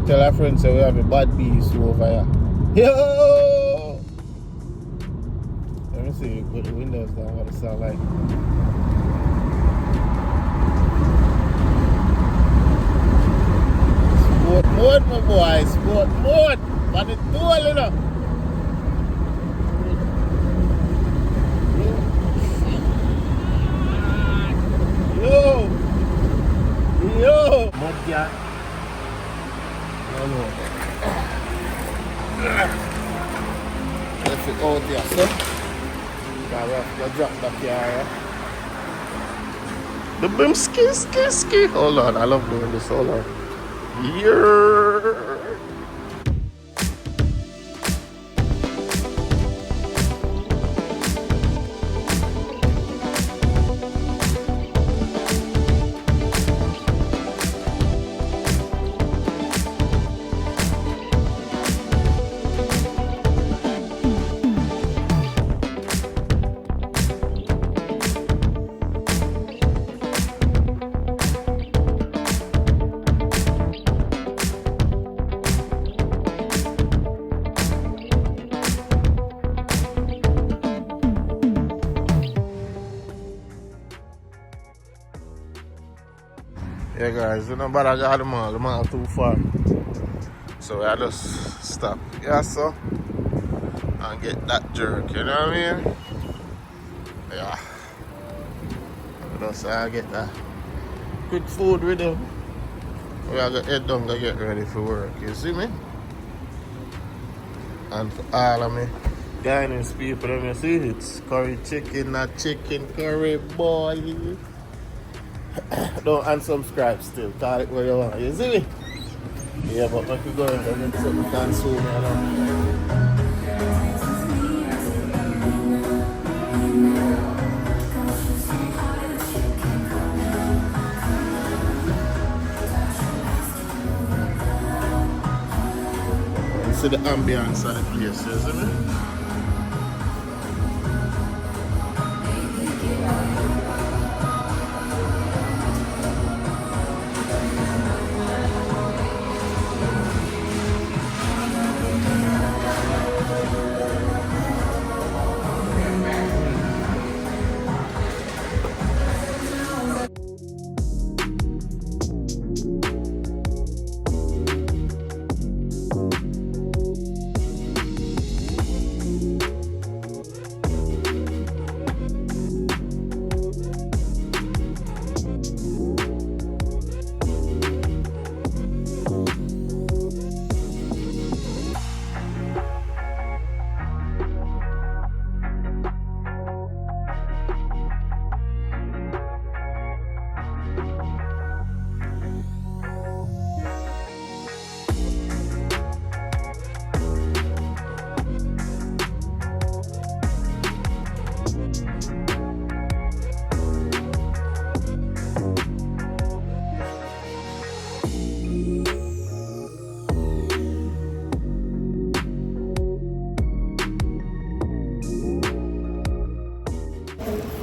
tell our friends say we have a bad beast over here. Yo! Let me see, put the windows down, what it sound like. Sport mode, my boy, sport mode. But it's dual, you know. Yo! Mud cat. No. Let's it out here, so. Now we have to drop that here. The boom ski. Hold on, I love doing this. Hold on. Yeah. Yeah guys, you know, but I got the mall too far. So I just stop. Yeah, so and get that jerk, you know what I mean? Yeah. So I get that good food with them. We gotta head down to get ready for work, you see me? And for all of me Guyanese people, them you see it's curry chicken, not chicken curry, boy. Don't unsubscribe still, call it what you want, you see me? Yeah, but if you go and get something consume, you know. You see the ambience of the place, you see me?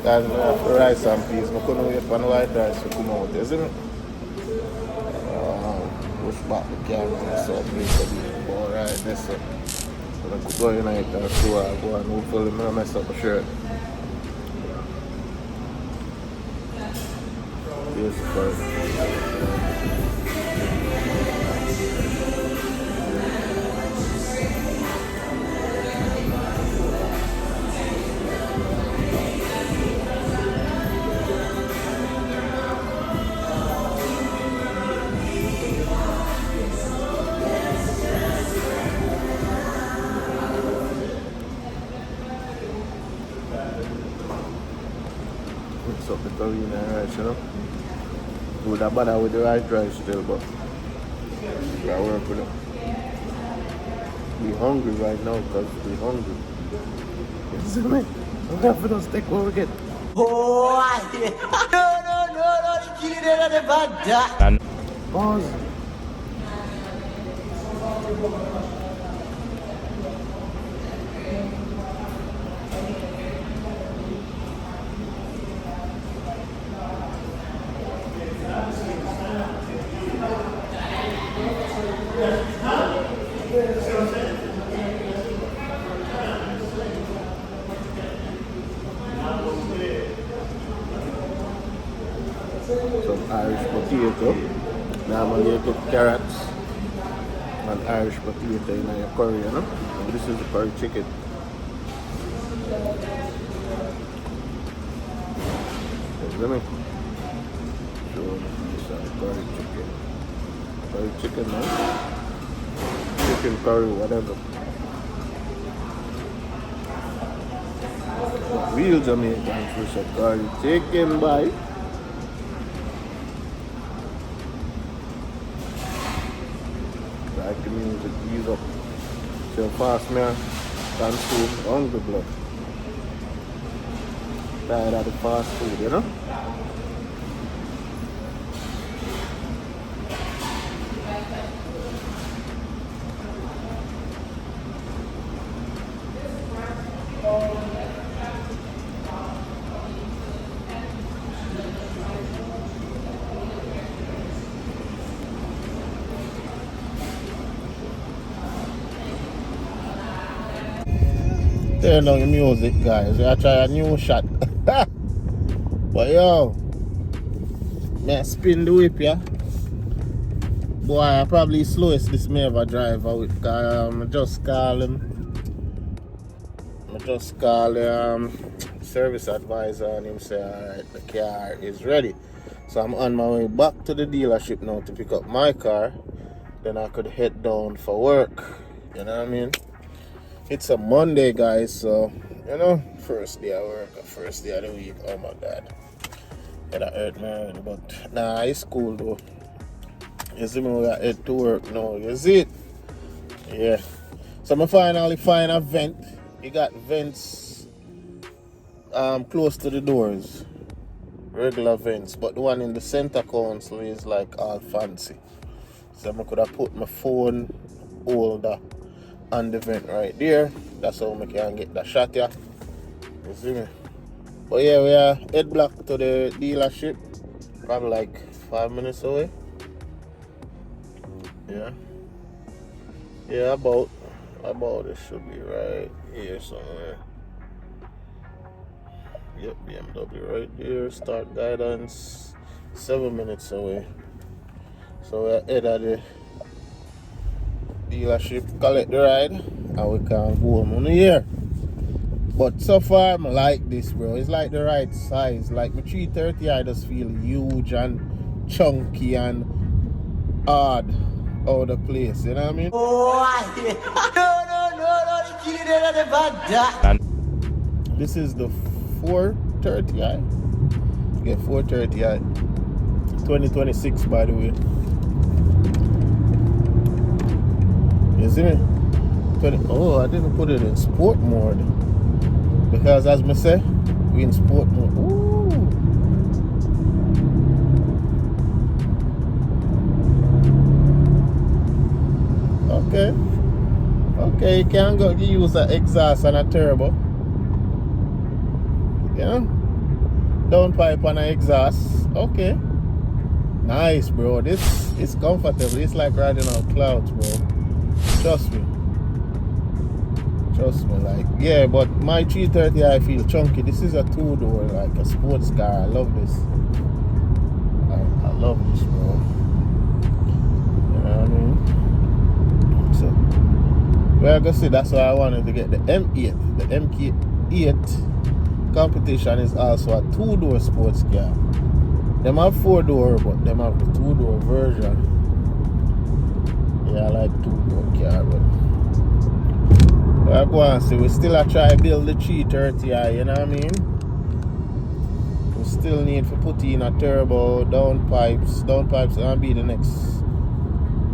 Guys, I have to rice and peas. I couldn't wait for the white rice to come out, isn't it? Push back the camera so please be alright, that's it. So I could go in and go and hopefully I mess up the shirt. Here's the first. Mix up the curry and rice, you know. Would have bother with the white rice still, but I work with it. We're hungry right now because we're hungry. You see me? I'm going for those take what we get. Oh, no, the killing them the bad. Pause. some Irish potato. Normally you put carrots and Irish potato in your curry, you know? And this is the curry chicken. Let me show you this curry chicken. Curry chicken, man. Chicken curry, whatever. Real Jamaican fish, a curry chicken, boy. Like the music, ease up. So fast, man. Consume hungry blood. Tired of the fast food, you know? Turn down the music, guys. I try a new shot. But yo, may I spin the whip, yeah? Boy, I probably slowest this may ever drive with. I just call him. I just call the service advisor and him say, alright, the car is ready. So I'm on my way back to the dealership now to pick up my car. Then I could head down for work. You know what I mean? It's a Monday, guys, so, you know, first day of work, first day of the week. Oh my God. Yeah, that hurt me already, but nah, it's cool though. You see me, we got head to work now, you see it? Yeah. So I finally find a vent. You got vents close to the doors. Regular vents, but the one in the center console is like all fancy. So I could have put my phone holder on the vent right there. That's how I can get that shot, yeah. You see me? But yeah, we are head back to the dealership. Probably like 5 minutes away. Yeah. Yeah, about it should be right here somewhere. Yep, BMW right there. Start guidance 7 minutes away. So we're head at the dealership, collect the ride, and we can go home on here. But so far, I like this, bro. It's like the right size. Like my 330, I just feel huge and chunky and odd out of the place. You know what I mean? Oh, no, the killing it at the bad. And this is the 430i. Yeah, 430i. 2026, by the way. You see me? Oh, I didn't put it in sport mode. Because as I say, we in sport mode. Ooh. Okay. Okay, you can go use an exhaust and a turbo. Yeah. Downpipe and an exhaust. Okay. Nice, bro. This is comfortable. It's like riding on clouds, bro. Trust me. Trust me, like, yeah, but my 330 I feel chunky. This is a two-door, like a sports car. I love this. I love this, bro. You know what I mean? So, well, I can see that's why I wanted to get the M8. The MK8 competition is also a two-door sports car. Them have four-door, but them have the two-door version. Yeah, I like two-door car, but I go and see, we still try build the 330i, you know what I mean? We still need to put in a turbo, downpipes. Downpipes gonna be the next.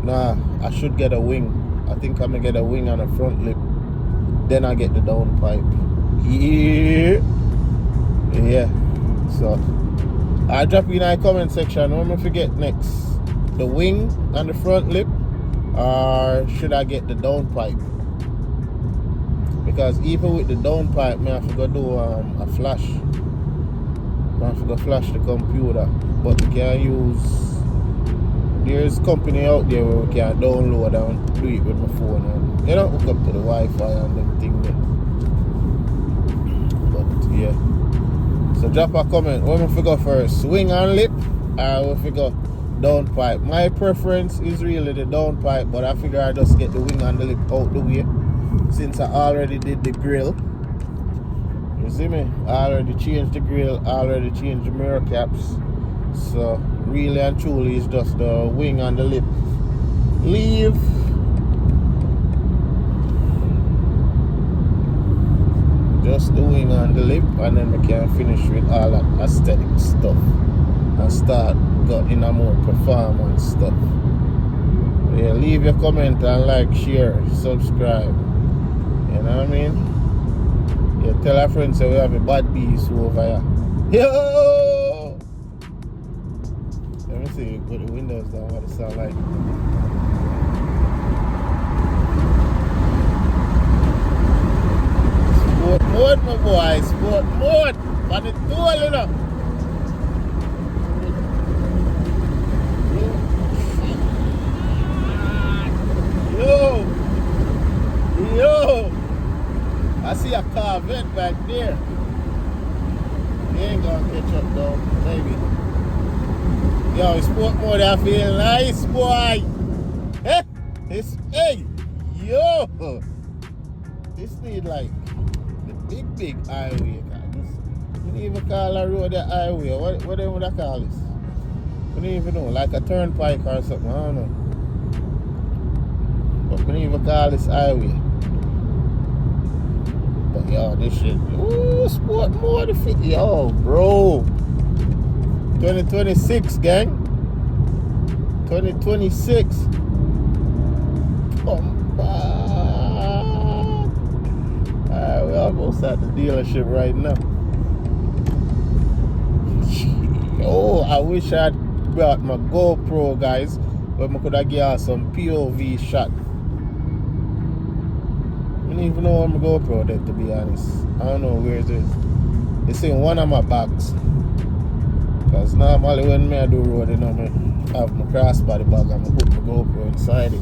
Nah, I should get a wing. I think I'm gonna get a wing on the front lip. Then I get the downpipe. Yeah. Yeah. So I'll drop in the comment section. What am I forget next? The wing on the front lip, or should I get the downpipe? Because even with the downpipe, I have to go do a flash. I have to go flash the computer. But we can use, there's company out there where we can download and do it with my phone. And, you know, hook up to the Wi-Fi and everything there. But yeah. So drop a comment. What am I go first? Wing and lip if we go downpipe. My preference is really the downpipe, but I figure I just get the wing and the lip out the way since I already did the grill. You see me? I already changed the grill, I already changed the mirror caps. So really and truly it's just the wing and the lip. Leave. Just the wing and the lip, and then we can finish with all that aesthetic stuff and start getting a more performance stuff. Yeah, leave your comment and like, share, subscribe. You know what I mean? Yeah, tell our friends that we have a bad beast over here. Yo! Let me see, put the windows down, what it sound like. Sport mode, my boy, sport mode. On the tool, you know. Yo! I see a Corvette back there. He ain't gonna catch up though, maybe. Yo, sport mode, I feel nice, boy. Eh? Hey, yo! This need like the big highway. We don't even call a road a highway. What they would I call this? We don't even know, like a turnpike or something, I don't know. But we don't even call this highway. But yo, this shit, ooh, sport mode fit. Yo, bro. 2026, gang. 2026. Come back. Alright, we're almost at the dealership right now. Oh, I wish I'd brought my GoPro, guys, but I could have given some POV shot. I don't even know where my GoPro is, to be honest. I don't know where it is. It's in one of my bags. Because normally when I do road, you know, I have my crossbody bag and I put my GoPro inside it.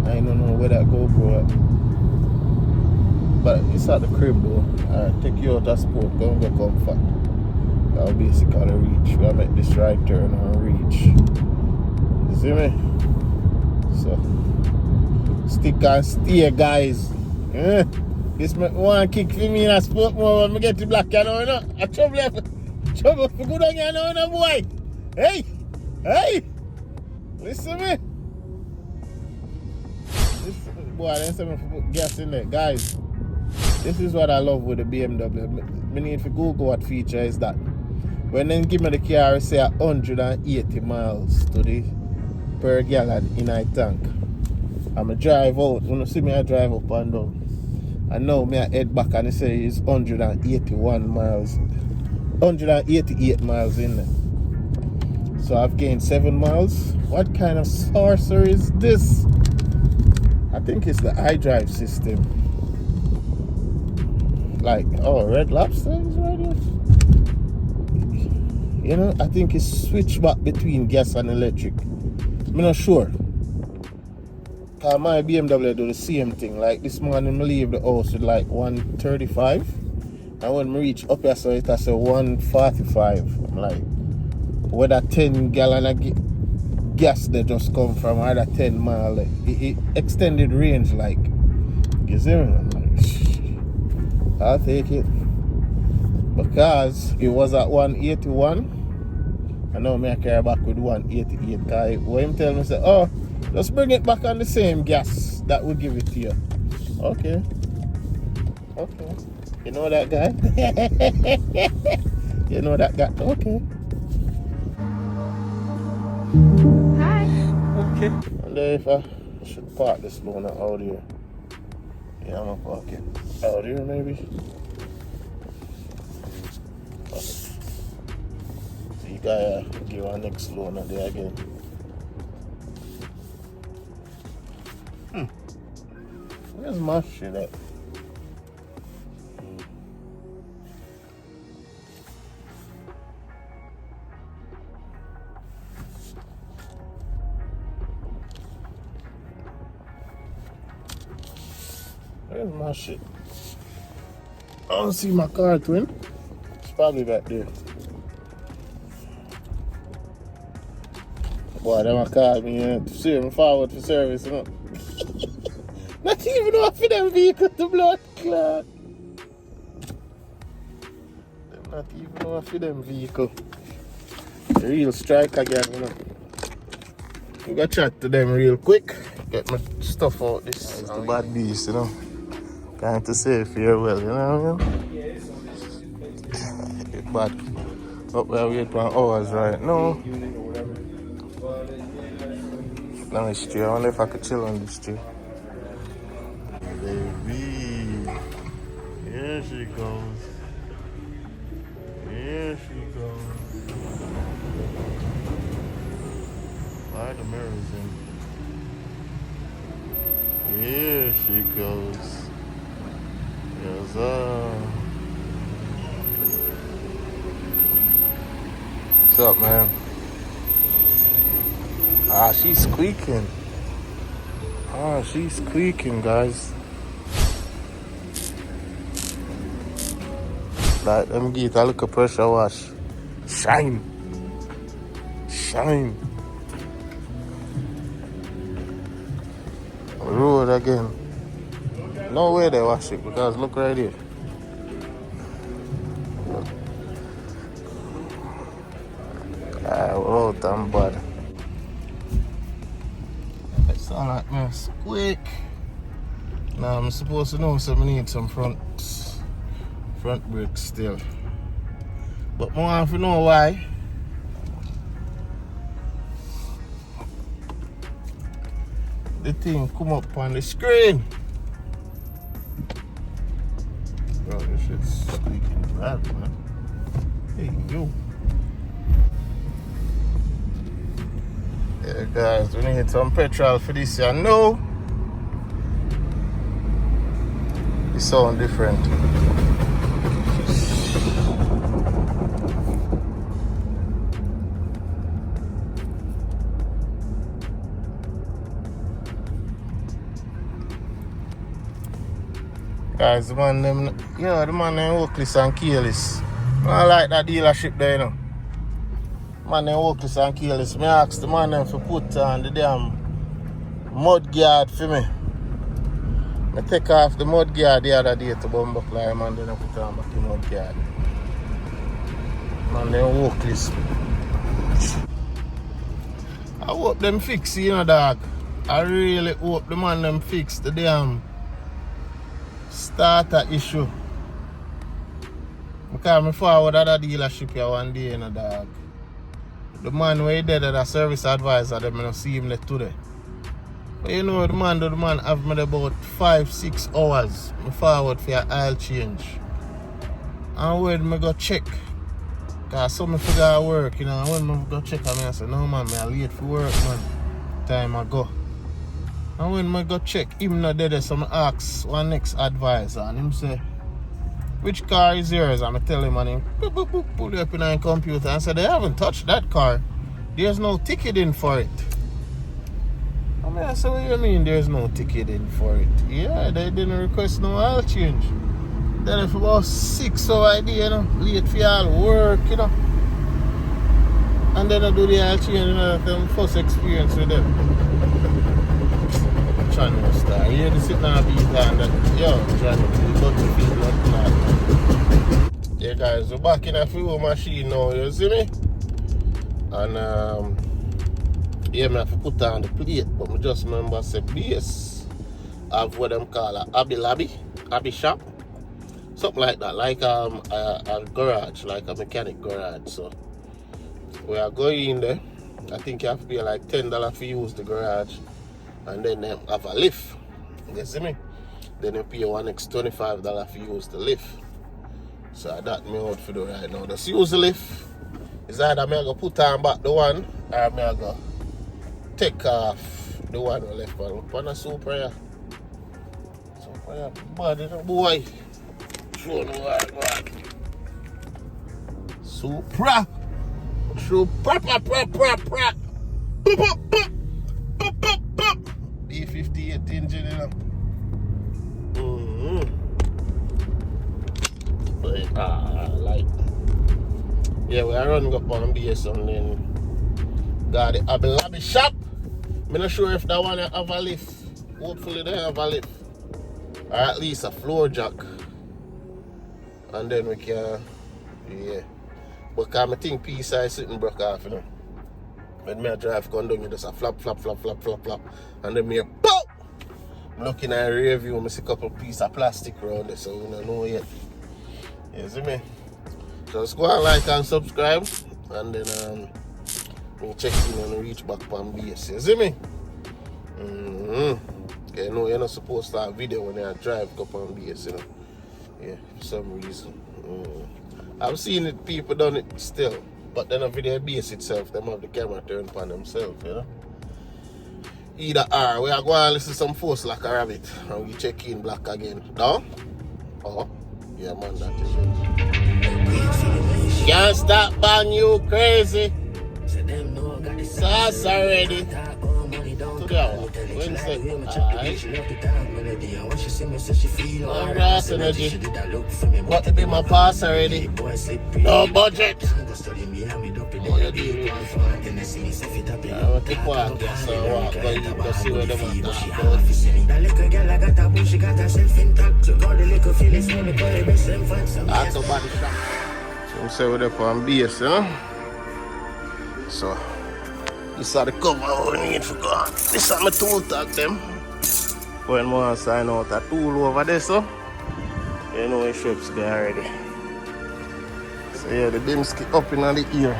I don't know where that GoPro is. But it's at the crib though. Alright, take you out of sport, go and go comfort. I'll basically reach. We'll make this right turn and reach. You see me? So, stick and stay, guys. This one kick for me in a sport mode when I get to black, you know. A trouble for good on you know, boy. Hey! Listen me. Boy, there's something to put gas in there. Guys, this is what I love with the BMW. I need to Google what feature is that. When they give me the car, say 180 miles to the per gallon in a tank. I'm a drive out. When you see me, I drive up and down. And now me I head back and they say it's 181 miles. 188 miles in there. So I've gained 7 miles. What kind of sorcery is this? I think it's the iDrive system. Like, oh, Red Lobster is right here. You know, I think it's switched back between gas and electric. I'm not sure. Cause my BMW do the same thing. Like this morning I leave the house with like 135. And when I reach up here, so it has a 145. I'm like, where that 10 gallon of gas they just come from, or that 10 mile. It extended range, like, you see me? I'm like, I'll take it. Because it was at 181. And now I carry back with 188. Because when him tell me, say, oh, just bring it back on the same gas that will give it to you. Okay. You know that guy? You know that guy? Okay. Hi. Okay. And then if I should park this loan out here. Yeah, I'm gonna park it out here maybe. So you gotta give our next loan out there again. Where's my shit at? Where's my shit? I don't see my car, twin. It's probably back there. Boy, them a call me to see me forward for service, you know. Not even know for them vehicle to blood clot. Them not even know for them vehicle. The real strike again, you know. We gotta chat to them real quick. Get my stuff out this. It's the bad beast, you know. Going to say farewell, you know what I mean? It's bad. Up there wait for hours right now. Let me street. I wonder if I could chill on this street. Baby. Here she goes. Here she goes. Why the mirrors in? Here she goes. Yes, What's up, man? Ah, she's squeaking. Ah, she's squeaking, guys. Like, let me give it a little pressure wash. Shine. Shine. Road again. No way they wash it because look right here. Look. Oh, damn bad. It sound like me squeak. Now I'm supposed to know so I need some front brakes still. But I want to know why. The thing come up on the screen. Bro, this shit's squeaking bad, man. Hey, yo. Yeah, guys, we need some petrol for this year. No. It sounds different. Guys, the man them, the man them Oakless and Keyless. I like that dealership there, you know. Man them Oakless and Keyless. I asked the man them to put on the damn mud guard for me. I take off the mud guard the other day to Bumbuckler, man, then I put on back the mud guard. Man them Oakless. I hope them fix it, you know, dog. I really hope the man them fix the damn starter issue. Because I forward at a dealership here one day, you know, dog. The man where he did at a service advisor, them I don't see him there today. But you know, the man have me about 5-6 hours. I forward for your oil change. And when I go check, because some forgot work, you know, and when I go check, I say, no man, I'm late for work, man. Time I go. And when I go check, him not there, so I ask one next advisor, and him say, which car is yours? And I tell him, and him pull it up in the computer and say, they haven't touched that car. There's no ticket in for it. I say, what do you mean there's no ticket in for it? Yeah, they didn't request no oil change. Then for about 6 hours, you know, late for all work, you know. And then I do the oil change, you know, that's my first experience with them. Channel star. You hear the sitting on beat and that, yo, Johnny, you got to feel like that. Yeah, guys, we're back in a fuel machine now, you see me? And, yeah, I have to put on the plate, but I just remember I said base of what them call a Abbey shop. Something like that, like a garage, like a mechanic garage. So, we are going in there. I think you have to pay like $10 to use the garage. And then they have a lift. You see me? Then you pay one extra $25 to use the lift. So that me out for do right now. Just use the lift. It's either me go put on back the one or me go take off the one we left on a super here. Super here, body no boy. Show no what. Supra. B58 engine, you know. But, like, yeah, we are running up on BS and then Got the Abbey Lobby shop. I'm not sure if that one have a lift. Hopefully they have a lift. Or at least a floor jack. And then we can, yeah. But I think P-side sitting broke off, you know. When I drive going down, you just a flap. And then me a pop! I'm looking at a rear view, I see a couple pieces of plastic around there, so we don't know yet. You see me? Just go and like and subscribe. And then me check in and reach back on base. You see me? Okay, no, you're not supposed to have video when you drive up on base, you know. Yeah, for some reason. I've seen it, people done it still. But then a video base itself, them have the camera turned upon themselves, you know. Either or, we are going to listen to some force like a rabbit and we check in black again. No? Oh, yeah man, that is it. Can't stop bang you crazy. Sauce already. Today, Wednesday. Alright. No grass energy. What to be my pass already? No budget. What you do? I want to park, so walk, go see where them are talking about. That's a body shop. So we say we're up on base, you know? So, this is the cover we need for God. This is my tool tag them. When I want to sign out a tool over there, so you know the ships there already. So yeah, the Dimski up in the ear.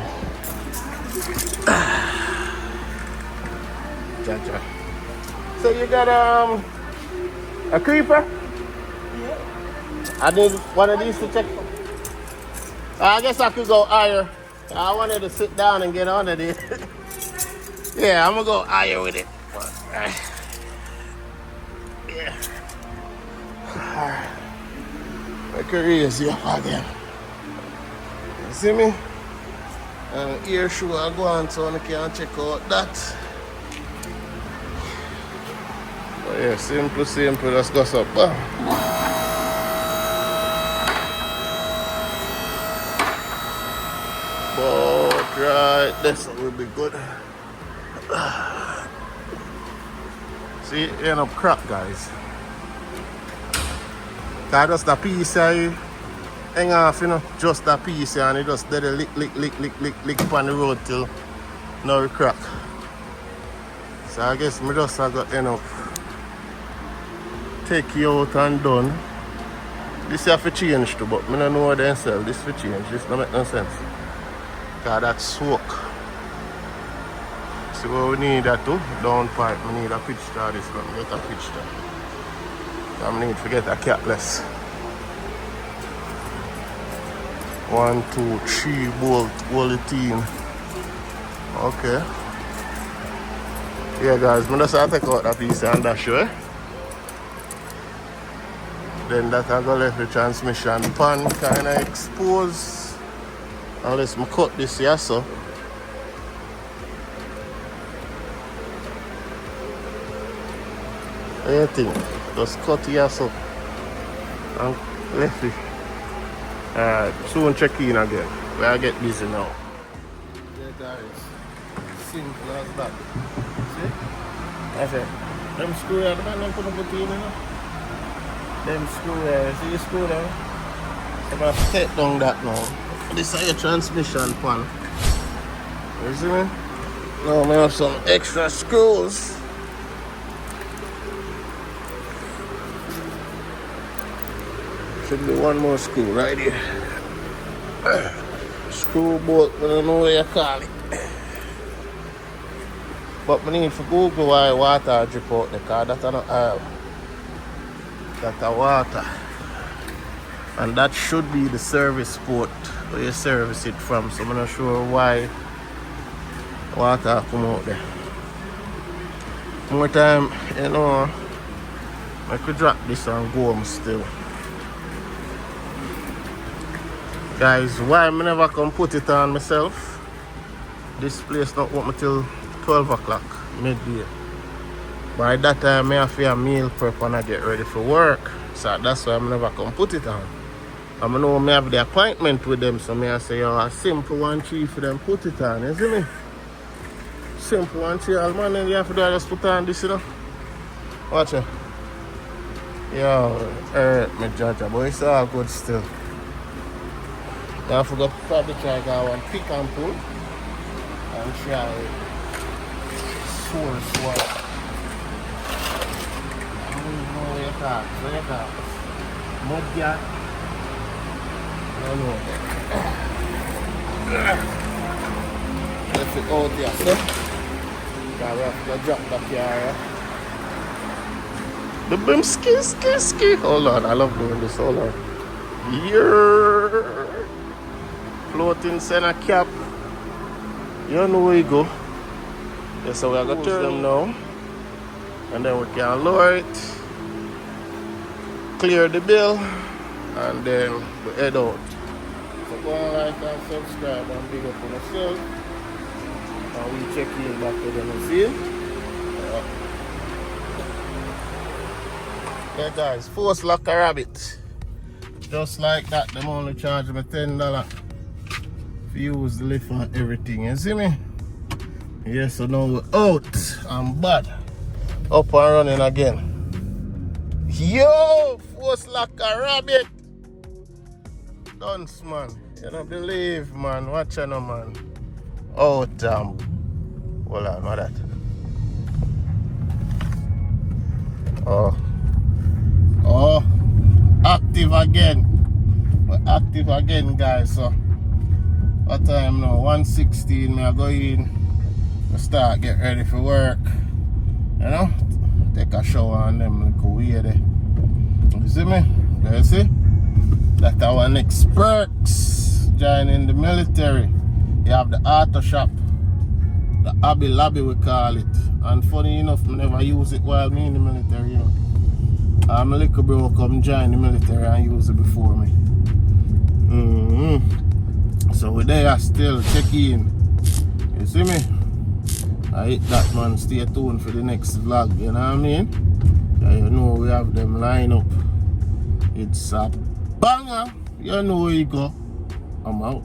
Jaja. So you got a creeper? Yeah. I need one of these to check. I guess I could go higher. I wanted to sit down and get under this. Yeah, I'm gonna go higher with it. Yeah. Alright. My career is here again. You see me? Ear shoe I go on so I can check out that. But yeah, simple, let's go up. But right, this will be good. See, it end up crap, guys. That just the piece I hang off, you know, just that piece and it just did a lick upon the road till now it crack. So I guess me just got end up take you out and done. This have to change too, but I don't know what they sell. This will change. This don't make no sense. Cause that's smoke. See what we need that too? Down pipe. We need a pitch star this one. Get a pitch star. I need to get a catless. 1, 2, 3 bolt, hold it in. Okay. Yeah guys, I'm just take out that piece and dash you. Then that I go left the transmission pan kinda exposed. Unless I cut this here so. What do you think? Just cut here so. And left it. Alright, soon check in again. We are get busy now. Yeah guys. Simple as that. See? That's it. Them screw here, the man them couldn't put in, you know? Them screw here, see the screw there? I'm going to take down that now. This is your transmission pan. You see me? Now I have some extra screws. Should be one more screw right here. Screw bolt, I don't know what you call it. But we need to Google why water drip out the car. That's not oil. That's water. And that should be the service port where you service it from. So I'm not sure why water come out there. More time, you know, I could drop this and go home still. Guys, why I never come put it on myself? This place not open till 12 o'clock midday. By that time I have to meal prep and I get ready for work. So that's why I never come put it on. I know I have the appointment with them, so I say, yo, a simple 1 3 for them put it on, you see me? simple and chill, man. Then you have to do just put on this, you know. Watch it. Yo, hurt me, Jaja, but it's all good still. I forgot to probably try go one pick and pull and try source one. I don't even know where you got. Where you got? Mud gat. I don't know. Let's it out here, so. Because we have to drop that here. The boom ski. Hold on, I love doing this. Hold on. Yeah. Floating center cap. You know where you go. Yeah, so we are going to turn them now. And then we can lower it. Clear the bill. And then we head out. So go and like and subscribe and big up on yourself. And we check in back to them and see. Yeah guys, force lock a rabbit. Just like that, them only charge me $10 to use the lift and everything, you see me? Yes, so now we're out and bad. Up and running again. Yo, force lock a rabbit. Dunce, man. You don't believe, man. Watch out, man. Out and hold on, what that? Oh, active again. We're active again, guys. So what time now? 1:16. I go in. I start get ready for work. You know, take a shower and them look weird. You see me? You see? That's our next perks. Joining the military. You have the auto shop. The Abbey Lobby we call it. And funny enough, I never use it while me in the military, you know. My little bro come join the military and use it before me. So we're there still, check in. You see me? I hit that, man. Stay tuned for the next vlog, you know what I mean? You know we have them line up. It's a banger. You know where you go. I'm out.